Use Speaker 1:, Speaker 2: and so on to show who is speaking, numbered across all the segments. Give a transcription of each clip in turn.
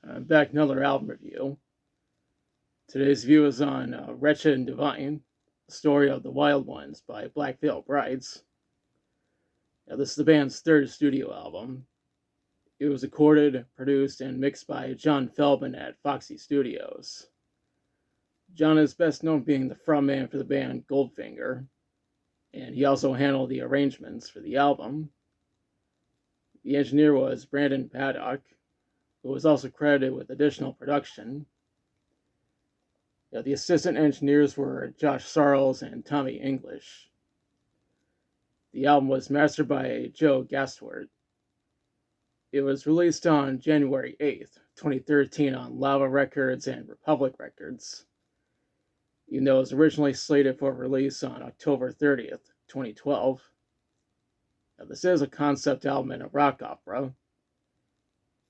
Speaker 1: I'm back another album review. Today's review is on Wretched and Divine, the story of the Wild Ones by Black Veil Brides. Now, this is the band's third studio album. It was recorded, produced, and mixed by John Feldman at Foxy Studios. John is best known for being the frontman for the band Goldfinger, and he also handled the arrangements for the album. The engineer was Brandon Paddock, who was also credited with additional production. The assistant engineers were Josh Sarles and Tommy English. The album was mastered by Joe Gastwort. It was released on January 8th, 2013 on Lava Records and Republic Records, even though it was originally slated for release on October 30th, 2012. Now, this is a concept album and a rock opera.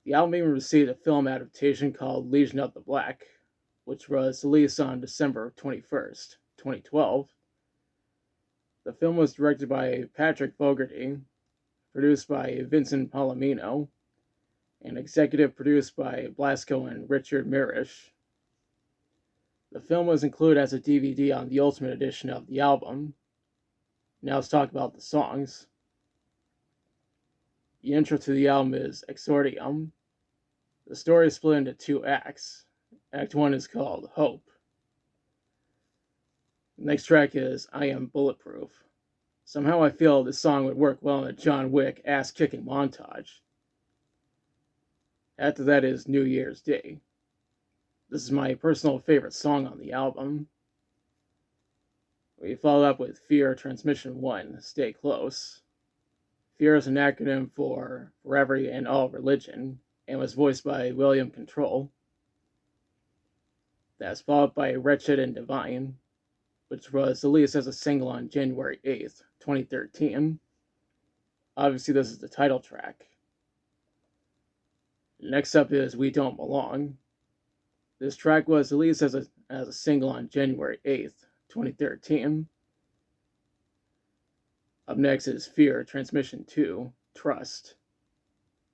Speaker 1: The album even received a film adaptation called Legion of the Black, which was released on December 21st, 2012. The film was directed by Patrick Fogarty, produced by Vincent Palomino, and executive produced by Blasco and Richard Mirisch. The film was included as a DVD on the Ultimate Edition of the album. Now let's talk about the songs. The intro to the album is Exordium. The story is split into two acts. Act 1 is called Hope. The next track is I Am Bulletproof. Somehow I feel this song would work well in a John Wick ass-kicking montage. After that is New Year's Day. This is my personal favorite song on the album. We follow up with Fear Transmission 1, Stay Close. Fear is an acronym for Every and All Religion, and was voiced by William Control. That's followed by Wretched and Divine, which was released as a single on January 8th, 2013. Obviously, this is the title track. Next up is We Don't Belong. This track was released as a single on January 8th, 2013. Up next is Fear Transmission 2, Trust.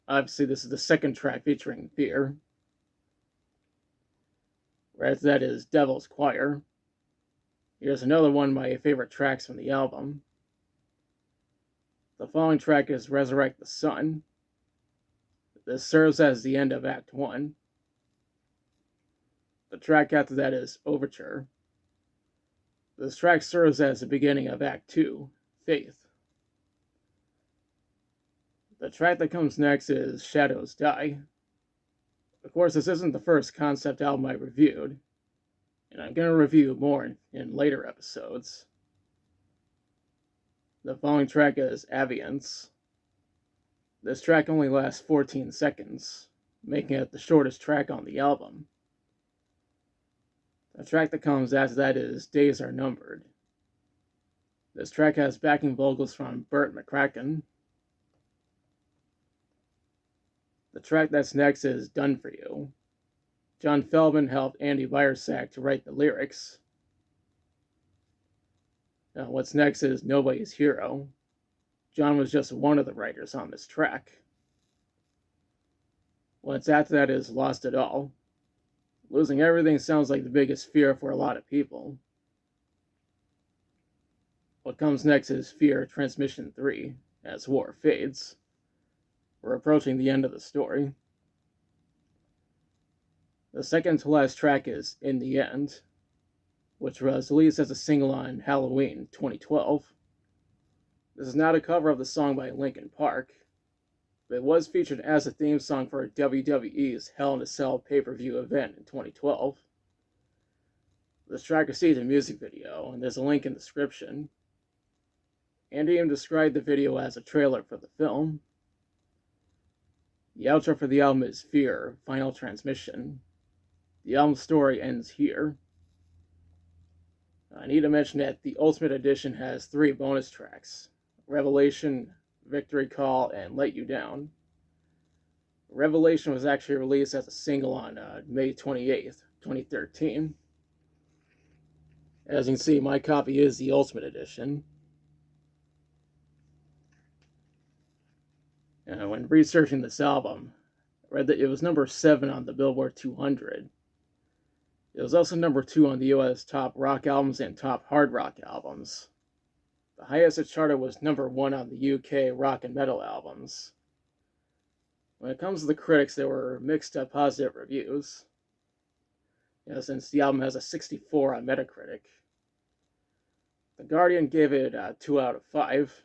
Speaker 1: Obviously, this is the second track featuring Fear. Right after that is Devil's Choir. Here's another one of my favorite tracks from the album. The following track is Resurrect the Sun. This serves as the end of Act 1. The track after that is Overture. This track serves as the beginning of Act 2, Faith. The track that comes next is Shadows Die. Of course, this isn't the first concept album I reviewed, and I'm going to review more in later episodes. The following track is Aviance. This track only lasts 14 seconds, making it the shortest track on the album. The track that comes after that is Days Are Numbered. This track has backing vocals from Burt McCracken. The track that's next is Done For You. John Feldman helped Andy Biersack to write the lyrics. Now, what's next is Nobody's Hero. John was just one of the writers on this track. What's after that is Lost It All. Losing everything sounds like the biggest fear for a lot of people. What comes next is Fear Transmission 3, as war fades. We're approaching the end of the story. The second to last track is In the End, which was released as a single on Halloween 2012. This is not a cover of the song by Linkin Park, but it was featured as a theme song for WWE's Hell in a Cell pay-per-view event in 2012. This track received a music video, and there's a link in the description. Andy even described the video as a trailer for the film. The outro for the album is Fear, Final Transmission. The album story ends here. I need to mention that the Ultimate Edition has 3 bonus tracks: Revelation, Victory Call, and Let You Down. Revelation was actually released as a single on May 28th, 2013. As you can see, my copy is the Ultimate Edition. When researching this album, I read that it was number 7 on the Billboard 200. It was also number 2 on the US top rock albums and top hard rock albums. The highest it charted was number 1 on the UK rock and metal albums. When it comes to the critics, there were mixed to positive reviews, since the album has a 64 on Metacritic. The Guardian gave it a 2 out of 5,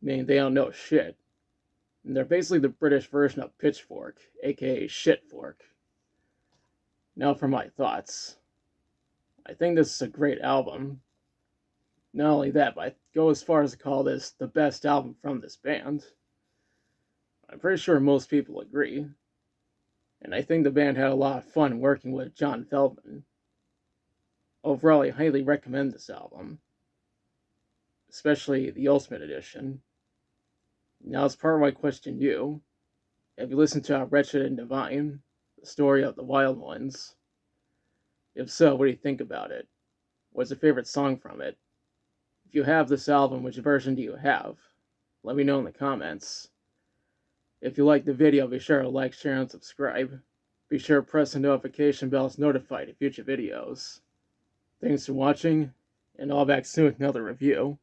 Speaker 1: meaning they don't know shit. And they're basically the British version of Pitchfork, aka Shitfork. Now for my thoughts. I think this is a great album. Not only that, but I'd go as far as to call this the best album from this band. I'm pretty sure most people agree. And I think the band had a lot of fun working with John Feldman. Overall, I highly recommend this album, especially the Ultimate Edition. Now, as part of my question to you, have you listened to Wretched and Divine, the story of the Wild Ones? If so, what do you think about it? What's your favorite song from it? If you have this album, which version do you have? Let me know in the comments. If you like the video, be sure to like, share, and subscribe. Be sure to press the notification bell to notify of future videos. Thanks for watching, and I'll be back soon with another review.